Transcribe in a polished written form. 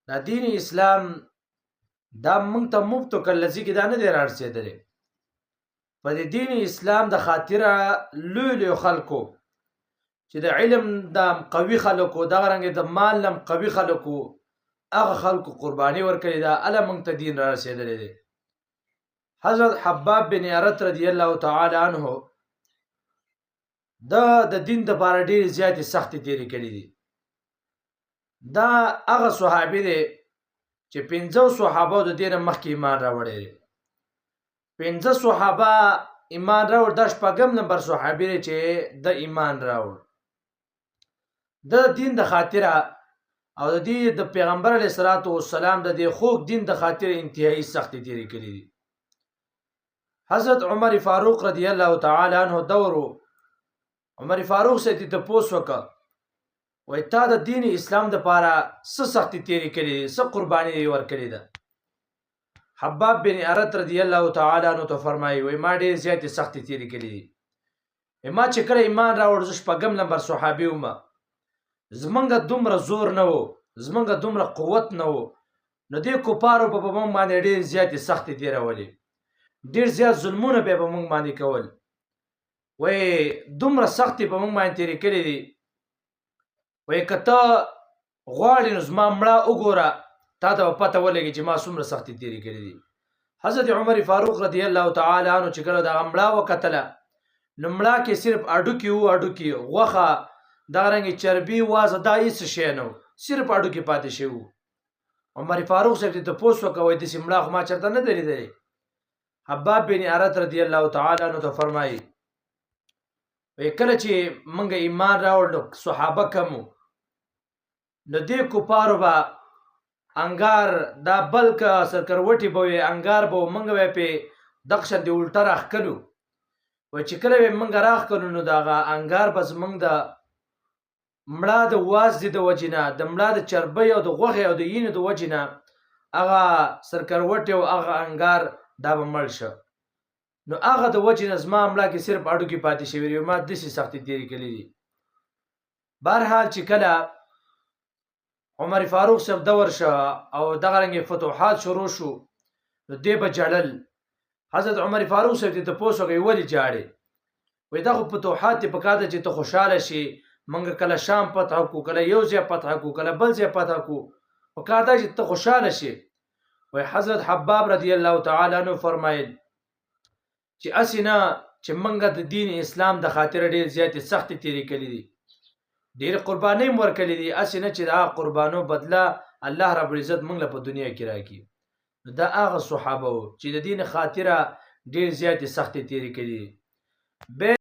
دا دین اسلام دا موږ ته مفتو کلزی کې دا نه دی رارسېدلی. په دې دین اسلام د خاطره لوی خلکو چې د علم د قوي خلکو دغه رنګ د مال لم قوي خلکو هغه خلکو قرباني ورکړي دا اله موږ ته دین را رسېدلی دی. حضرت حباب بن ارت رضی الله تعالی عنه د دین د لپاره ډېرې زیاتې سختې تېرې کړي دي. دا هغه صحابي دی چې 50 صحابه د دې نه مخکې ایمان راوړی دی. 50 صحابه ایمان راوړ، دا شپږم نمبر صحابي دی چې د ایمان راوړ. د دین د خاطره او د دې د پیغمبر علیه الصلاۃ والسلام د دې خوږ دین د خاطره انتهایی سختې تېرې کړي دي. حضرت عمر فاروق رضی الله تعالی عنہ دورو عمر فاروق سے ته پوس وکړه وای تا د دین اسلام د پاره څه سختې تېرې کړي دي، څه قرباني ورکړې ده. حباب بن ارت رضی الله تعالی عنہ ته فرمایي وای ما ډېر زیاتې سختې تېرې کړي دي. ما چې کله ایمان راوړ زه شپږم نمبر صحابي وم، زمونږ دومره زور نه و، زمونږ دومره قوت نه و، نو دې کفارو په موږ باندې ډېر زیاتې سختې تېرولې، ډېر زیات ظلمونه به په موږ باندې کول. وای دومره سختې په موږ باندې تېرې کړې دي، وای که ته غواړې نو زما مړه وګوره، تا ته به پته ولګي چې ما څومره سختې تېرې کړې دي. حضرت عمر فاروق رضی الله تعالی عنہ چې کله دغه مړه وکتله نو مړه کې صرف اډوکي وو، اډوکي غوښه دا رنګ چربي وازه دا هیڅ شی نه و، صرف اډوکي پاتې شوي وو. عمر فاروق صاحب ته تپوس وکړه وایي داسې مړه خو ما چېرته نه دی لیدلی. حباب بن ارت رضی الله تعالی عنہ ته فرمایي وایي کله چې موږ ایمان راوړ نو صحابه کم وو، نو دې کفارو به انګار دا بلک سرکروټي به وي، انګار به موږ به پې دغه شان د الټه راښکلو. وایي چې کله به موږ راښکلو نو د هغه انګار به زموږ د مړه د وازدې د وجې نه، د مړه د چربۍ او د غوښې او د وینې د وجې نه هغه سرکروټي او هغه انګار دا به مړ شه. نو هغه د وجې نه زما مړه کې صرف اډوکي پاتې شوي دي، ما داسې سختې تېرې کړي دي. بهرحال چې کله عمر فاروق صاحب دور شه او دغه رنګې فتوحات شروع شو نو دې به ژړل. حضرت عمر فاروق صاحب ته تپوس وکړئ ولې ژاړې؟ وایي دا خو فتوحات دي، پکار ده چې ته خوشحاله شي. موږ کله شام فتح کړو، کله یو ځای فتح کړو، کله بل ځای فتح کړو، پکار ده چې ته خوشحاله شي. وایي حضرت حباب رضی الله تعالی عنہ فرمایل چې هسې نه چې موږ د دین اسلام د خاطره ډېر زیاتې سختې تېرې کړي دي، ډېرې قربانۍ مو ورکړي دي، هسې نه چې د هغه قربانو بدله الله رب العزت موږ له په دنیا کې راکړي. نو دا هغه صحابه وو چې د دین خاطره ډېر زیاتې سختې تېرې کړي دي.